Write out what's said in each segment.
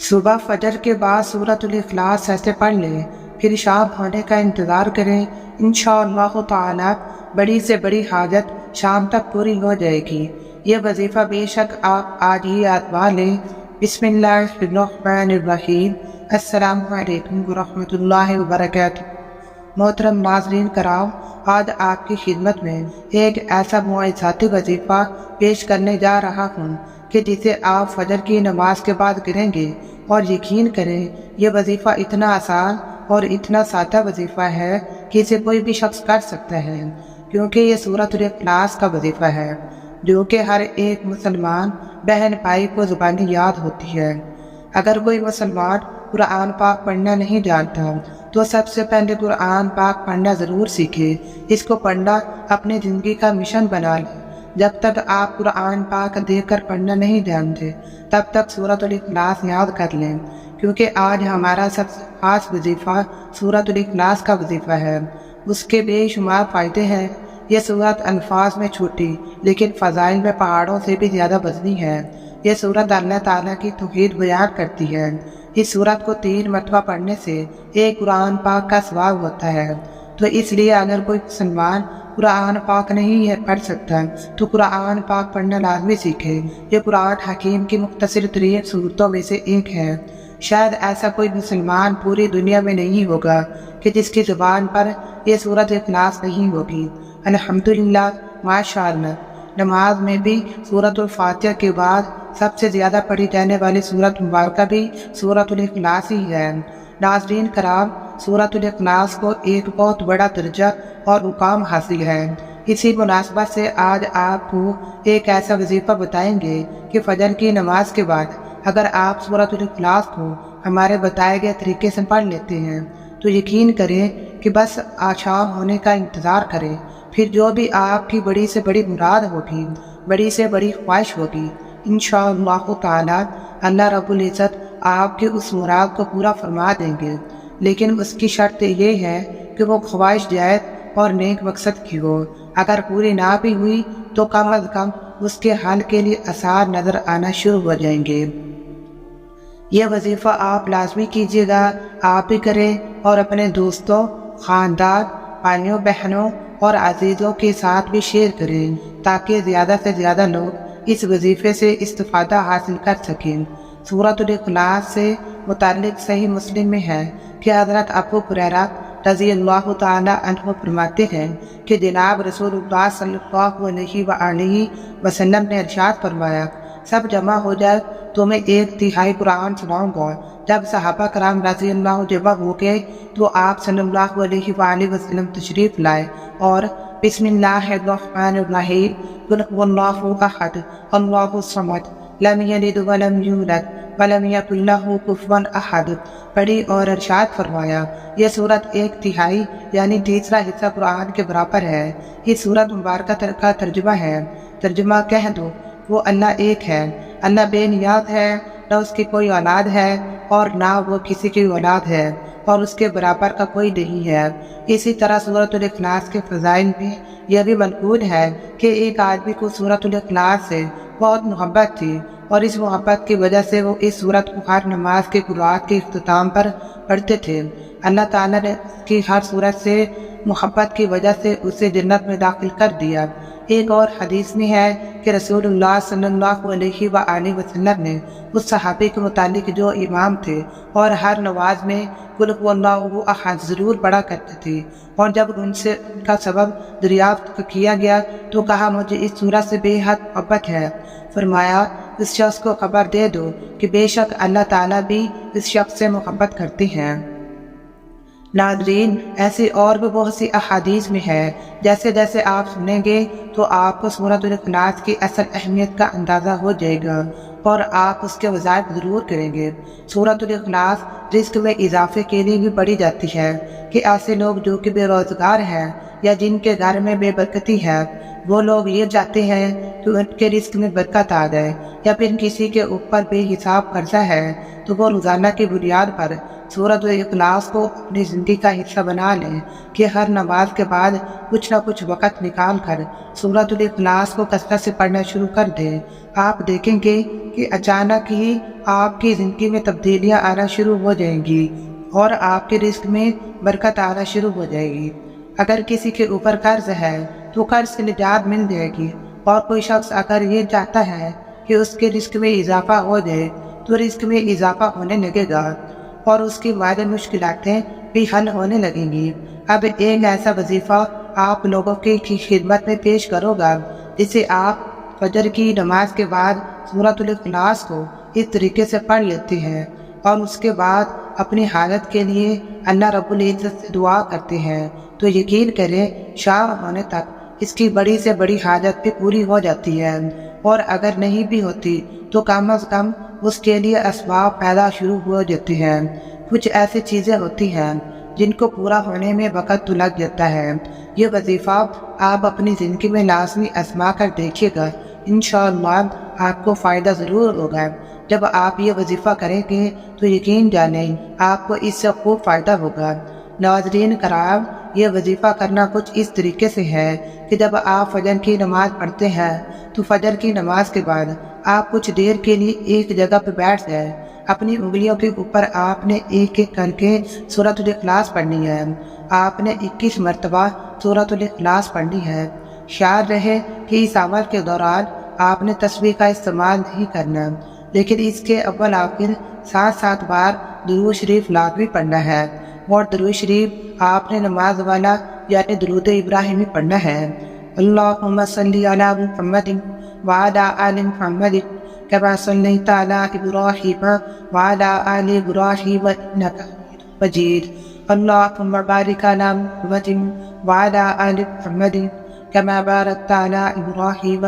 صبح فجر کے بعد سورۃ الاخلاص ایسے پڑھ لیں، پھر شام ہونے کا انتظار کریں۔ انشاءاللہ تعالی بڑی سے بڑی حاجت شام تک پوری ہو جائے گی۔ یہ وظیفہ بے شک آپ آج ہی آزما لیں۔ بسم اللہ الرحمن الرحیم۔ السلام علیکم ورحمۃ اللہ وبرکاتہ۔ محترم ناظرین کرام، آج آپ کی خدمت میں ایک ایسا معجزاتی وظیفہ پیش کرنے جا رہا ہوں کہ جسے آپ فجر کی نماز کے بعد کریں گے، اور یقین کریں یہ وظیفہ اتنا آسان اور اتنا سادہ وظیفہ ہے کہ اسے کوئی بھی شخص کر سکتا ہے، کیونکہ یہ سورۃ الاخلاص کا وظیفہ ہے جو کہ ہر ایک مسلمان بہن بھائی کو زبانی یاد ہوتی ہے۔ اگر کوئی مسلمان قرآن پاک پڑھنا نہیں جانتا تو سب سے پہلے قرآن پاک پڑھنا ضرور سیکھے۔ اس کو پڑھنا اپنی زندگی کا مشن بنا لیں۔ جب تک آپ قرآن پاک دیکھ کر پڑھنا نہیں جانتے تب تک سورۃ الاخلاص یاد کر لیں، کیونکہ آج ہمارا سب سے خاص وظیفہ سورۃ الاخلاص کا وظیفہ ہے۔ اس کے بے شمار فائدے ہیں۔ یہ سورت الفاظ میں چھوٹی لیکن فضائل میں پہاڑوں سے بھی زیادہ وزنی ہے۔ یہ سورت اللہ تعالیٰ کی توحید بیان کرتی ہے۔ اس سورت کو 3 مرتبہ پڑھنے سے ایک قرآن پاک کا ثواب ہوتا ہے۔ تو اس لیے اگر کوئی مسلمان قرآن پاک نہیں ہے پڑھ سکتا تو قرآن پاک پڑھنا لازمی سیکھے۔ یہ قرآن حکیم کی مختصر ترین صورتوں میں سے ایک ہے۔ شاید ایسا کوئی مسلمان پوری دنیا میں نہیں ہوگا کہ جس کی زبان پر یہ سورۃ اخلاص نہیں ہوگی۔ الحمدللہ، ماشاءاللہ۔ نماز میں بھی سورۃ الفاتحہ کے بعد سب سے زیادہ پڑھی جانے والی سورت مبارکہ بھی سورۃ الاخلاص ہی ہے۔ ناظرین کرام، سورۃ الاخلاص کو ایک بہت بڑا درجہ اور مقام حاصل ہے۔ اسی مناسبت سے آج آپ کو ایک ایسا وظیفہ بتائیں گے کہ فجر کی نماز کے بعد اگر آپ سورۃ الاخلاص کو ہمارے بتائے گئے طریقے سے پڑھ لیتے ہیں تو یقین کریں کہ بس شام ہونے کا انتظار کریں، پھر جو بھی آپ کی بڑی سے بڑی مراد ہوگی، بڑی سے بڑی خواہش ہوگی، انشاءاللہ تعالی اللہ رب العزت آپ کی اس مراد کو پورا فرما دیں گے۔ لیکن اس کی شرط یہ ہے کہ وہ خواہش جائز اور نیک مقصد کی ہو۔ اگر پوری نہ بھی ہوئی تو کم از کم اس کے حل کے لیے آثار نظر آنا شروع ہو جائیں گے۔ یہ وظیفہ آپ لازمی کیجیے گا، آپ بھی کریں اور اپنے دوستوں، خاندان، بھائیوں بہنوں اور عزیزوں کے ساتھ بھی شیئر کریں تاکہ زیادہ سے زیادہ لوگ اس وظیفے سے استفادہ حاصل کر سکیں۔ سورۃ الاخلاص سے متعلق صحیح مسلم میں ہے کہ حضرت ابو ہریرہ رضی اللہ تعالی عنہ فرماتے ہیں کہ جناب رسول اللہ صلی اللہ علیہ وآلہ وسلم نے ارشاد فرمایا، سب جمع ہو جائے تو میں 1/3 قرآن سناؤں گا۔ جب صحابہ کرام رضی اللہ جمع ہو گئے تو آپ صلی اللہ علیہ وآلہ وسلم تشریف لائے اور بسم اللہ الرحمن الرحیم، قل هو اللہ احد اللہ الصمد لم یلد ولم یولد ولم یکن لہ کفوا احد پڑھی اور ارشاد فرمایا، یہ سورت 1/3 یعنی تیسرا حصہ قرآن کے برابر ہے۔ اس سورت مبارکہ کا ترجمہ ہے، ترجمہ کہہ دو وہ اللہ ایک ہے، اللہ بے نیاز ہے، نہ اس کی کوئی اولاد ہے اور نہ وہ کسی کی اولاد ہے، اور اس کے برابر کا کوئی نہیں ہے۔ اسی طرح سورۃ الاخلاص کے فضائل میں یہ بھی منقول ہے کہ ایک آدمی کو سورۃ الاخلاص سے بہت محبت تھی، اور اس محبت کی وجہ سے وہ اس سورت کو ہر نماز کے قرات کے اختتام پر پڑھتے تھے۔ اللہ تعالیٰ نے کی ہر سورت سے محبت کی وجہ سے اسے جنت میں داخل کر دیا۔ ایک اور حدیث میں ہے کہ رسول اللہ صلی اللہ علیہ وآلہ وسلم نے اس صحابی کے متعلق جو امام تھے اور ہر نماز میں قل هو اللہ احد ضرور پڑھا کرتے تھے، اور جب ان سے ان کا سبب دریافت کیا گیا تو کہا مجھے اس سورت سے بے حد محبت ہے۔ فرمایا اس شخص کو خبر دے دو کہ بے شک اللہ تعالیٰ بھی اس شخص سے محبت کرتے ہیں۔ ناظرین، ایسی اور بھی بہت سی احادیث میں ہے، جیسے جیسے آپ سنیں گے تو آپ کو سورۃ الاخلاص کی اصل اہمیت کا اندازہ ہو جائے گا اور آپ اس کے وظائف ضرور کریں گے۔ سورۃ الاخلاص رزق میں اضافے کے لیے بھی پڑھی جاتی ہے کہ ایسے لوگ جو کہ بے روزگار ہیں یا جن کے گھر میں بے برکتی ہے وہ لوگ یہ چاہتے ہیں کہ ان کے رزق میں برکت آ جائے، یا پھر کسی کے اوپر بے حساب قرضہ ہے تو وہ روزانہ کی بنیاد پر سورۃ الاخلاص کو اپنی زندگی کا حصہ بنا لیں کہ ہر نماز کے بعد کچھ نہ کچھ وقت نکال کر سورۃ الاخلاص کو کثرت سے پڑھنا شروع کر دیں۔ آپ دیکھیں گے کہ اچانک ہی آپ کی زندگی میں تبدیلیاں آنا شروع ہو جائیں گی اور آپ کے رزق میں برکت آنا شروع ہو جائے گی۔ اگر کسی کے اوپر قرض ہے تو قرض سے نجات مل جائے گی، اور کوئی شخص اگر یہ چاہتا ہے کہ اس کے رزق میں اضافہ ہو جائے تو رزق میں اضافہ ہونے لگے گا اور اس کی واحد مشکلاتیں بھی حل ہونے لگیں گی۔ اب ایک ایسا وظیفہ آپ لوگوں کی خدمت میں پیش کرو گا جسے آپ فجر کی نماز کے بعد سورۃ الاخلاص کو اس طریقے سے پڑھ لیتے ہیں اور اس کے بعد اپنی حالت کے لیے اللہ رب العزت سے دعا کرتے ہیں، تو یقین کریں شام ہونے تک اس کی بڑی سے بڑی حاجت بھی پوری ہو جاتی ہے، اور اگر نہیں بھی ہوتی تو کم از کم اس کے لیے اسباب پیدا شروع ہو جاتے ہیں۔ کچھ ایسی چیزیں ہوتی ہیں جن کو پورا ہونے میں وقت تو لگ جاتا ہے۔ یہ وظیفہ آپ اپنی زندگی میں لازمی آزما کر دیکھیے گا، انشاءاللہ آپ کو فائدہ ضرور ہوگا۔ جب آپ یہ وظیفہ کریں گے تو یقین جانیں آپ کو اس سے خوب فائدہ ہوگا۔ ناظرین کرام، یہ وظیفہ کرنا کچھ اس طریقے سے ہے کہ جب آپ فجر کی نماز پڑھتے ہیں تو فجر کی نماز کے بعد آپ کچھ دیر کے لیے ایک جگہ پہ بیٹھ جائیں۔ اپنی انگلیوں کے اوپر آپ نے ایک ایک کر کے سورۃ الاخلاص پڑھنی ہے۔ آپ نے 21 مرتبہ سورۃ الاخلاص پڑھنی ہے۔ خیال رہے کہ اس عمل کے دوران آپ نے تسبیح کا استعمال نہیں کرنا، لیکن اس کے اول آخر 7 بار درود شریف لازمی پڑھنا ہے، اور درود شریف آپ نے نماز والا یعنی درود ابراہیمی پڑھنا ہے۔ اللہم صلی علی محمد وعلی آل محمد کما صلیت علی ابراہیم وعلی آل ابراہیم انک حمید مجید۔ اللہم بارک علی محمد وعلی آل محمد کما بارکت علی ابراہیم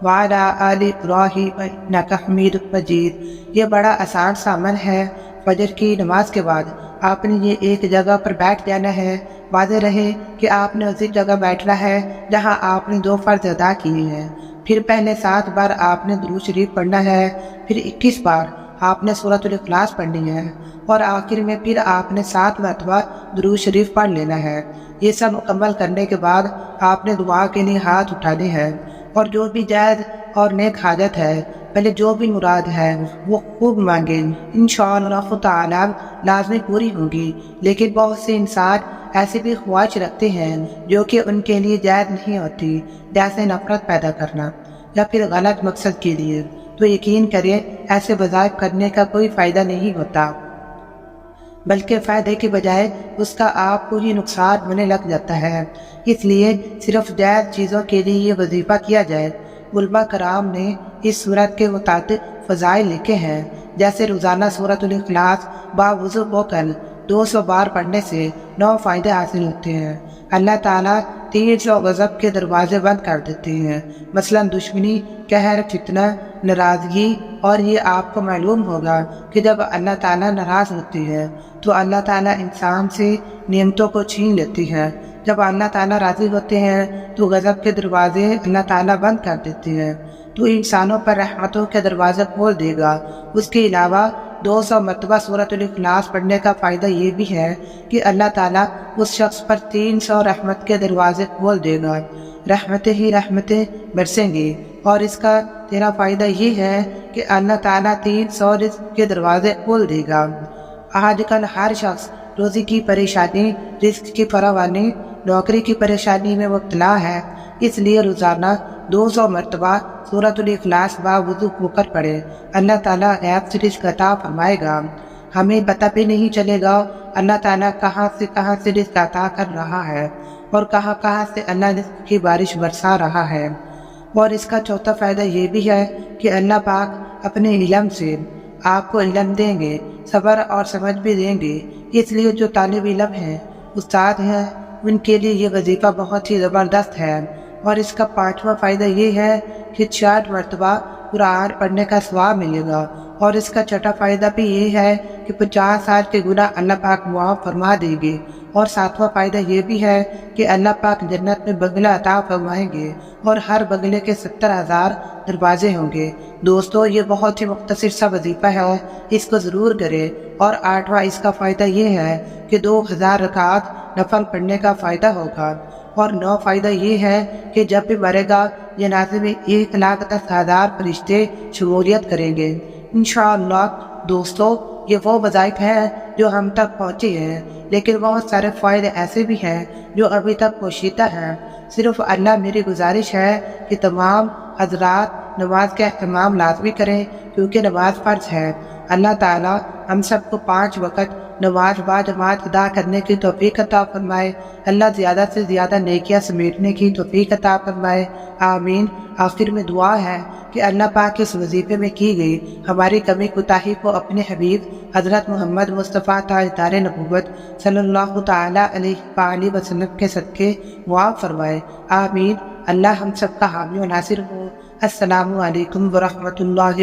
وعلی آل ابراہیم انک حمید مجید۔ یہ بڑا آسان سا عمل ہے۔ فجر کی نماز کے بعد آپ نے یہ ایک جگہ پر بیٹھ جانا ہے۔ واضح رہے کہ آپ نے اسی جگہ بیٹھنا ہے جہاں آپ نے 2 فرض ادا کیے ہیں۔ پھر پہلے 7 بار آپ نے درود شریف پڑھنا ہے، پھر 21 بار آپ نے سورۃ الاخلاص پڑھنی ہے، اور آخر میں پھر آپ نے 7 مرتبہ درود شریف پڑھ لینا ہے۔ یہ سب مکمل کرنے کے بعد آپ نے دعا کے لیے ہاتھ اٹھانے ہیں، اور جو بھی جائز اور نیک حاجت ہے، پہلے جو بھی مراد ہے وہ خوب مانگیں، انشاءاللہ تعالی لازمی پوری ہوگی۔ لیکن بہت سے انسان ایسے بھی خواہش رکھتے ہیں جو کہ ان کے لیے جائز نہیں ہوتی، جیسے نفرت پیدا کرنا یا پھر غلط مقصد کے لیے، تو یقین کریں ایسے وظائف کرنے کا کوئی فائدہ نہیں ہوتا، بلکہ فائدے کے بجائے اس کا آپ کو ہی نقصان ہونے لگ جاتا ہے۔ اس لیے صرف جائز چیزوں کے لیے یہ وظیفہ کیا جائے۔ علماء کرام نے اس صورت کے متعدد فضائل لکھے ہیں، جیسے روزانہ سورۃ الاخلاص باوضو ہو کر 200 بار پڑھنے سے 9 فائدے حاصل ہوتے ہیں۔ اللہ تعالیٰ 300 غضب کے دروازے بند کر دیتے ہیں، مثلا دشمنی، قہر، فتنہ، ناراضگی۔ اور یہ آپ کو معلوم ہوگا کہ جب اللہ تعالیٰ ناراض ہوتی ہے تو اللہ تعالیٰ انسان سے نعمتوں کو چھین لیتی ہے۔ جب اللہ تعالیٰ راضی ہوتے ہیں تو غضب کے دروازے اللہ تعالیٰ بند کر دیتے ہیں، تو انسانوں پر رحمتوں کے دروازے کھول دے گا۔ اس کے علاوہ 200 مرتبہ سورۃ الاخلاص پڑھنے کا فائدہ یہ بھی ہے کہ اللہ تعالیٰ اس شخص پر 300 رحمت کے دروازے کھول دے گا، رحمتیں ہی رحمتیں برسیں گی۔ اور اس کا تیرا فائدہ یہ ہے کہ اللہ تعالیٰ 300 رزق کے دروازے کھول دے گا۔ آج کل ہر شخص روزی کی پریشانی، رزق کی فراوانی، نوکری کی پریشانی میں مبتلا ہے، اس لیے روزانہ 200 مرتبہ سورۃ الاخلاص باوضو ہو کر پڑھے۔ اللہ تعالیٰ غیب سے رزق عطا فرمائے گا، ہمیں پتہ بھی نہیں چلے گا اللہ تعالیٰ کہاں سے رزق عطا کر رہا ہے اور کہاں سے اللہ رزق کی بارش برسا رہا ہے۔ اور اس کا چوتھا فائدہ یہ بھی ہے کہ اللہ پاک اپنے علم سے آپ کو علم دیں گے، صبر اور سمجھ بھی دیں گے۔ اس لیے جو طالب علم ہیں، استاد ہیں، ان کے لیے یہ وظیفہ بہت ہی زبردست ہے۔ اور اس کا 5واں فائدہ یہ ہے کہ 60 مرتبہ قرآن پڑھنے کا ثواب ملے گا۔ اور اس کا 6واں فائدہ بھی یہ ہے کہ 50 سال کے گناہ اللہ پاک معاف فرما دیں گے۔ اور ساتواں فائدہ یہ بھی ہے کہ اللہ پاک جنت میں بنگلہ عطا فرمائیں گے اور ہر بنگلے کے 70,000 دروازے ہوں گے۔ دوستو یہ بہت ہی مختصر سا وظیفہ ہے، اس کو ضرور کریں۔ اور 8واں اس کا فائدہ یہ ہے کہ 2000 رکعات نفل پڑھنے کا فائدہ ہوگا۔ اور 9 فائدہ یہ ہے کہ جب بھی مرے گا جنازے میں 1,10,000 فرشتے شمولیت کریں گے انشاءاللہ۔ دوستو یہ وہ وظائف ہیں جو ہم تک پہنچے ہیں، لیکن بہت سارے فائدے ایسے بھی ہیں جو ابھی تک پوشیدہ ہیں۔ صرف اللہ میری گزارش ہے کہ تمام حضرات نماز کا اہتمام لازمی کریں، کیونکہ نماز فرض ہے۔ اللہ تعالی ہم سب کو 5 وقت نماز باجماعت ادا کرنے کی توفیق عطا فرمائے۔ اللہ زیادہ سے زیادہ نیکیاں سمیٹنے کی توفیق عطا فرمائے، آمین۔ آخر میں دعا ہے کہ اللہ پاک اس وظیفے میں کی گئی ہماری کمی کوتاہی کو اپنے حبیب حضرت محمد مصطفیٰ تاجدار نبوت صلی اللہ تعالیٰ علیہ وآلہ وسلم کے صدقے معاف فرمائے، آمین۔ اللہ ہم سب کا حامی و ناصر ہو۔ السلام علیکم ورحمۃ اللہ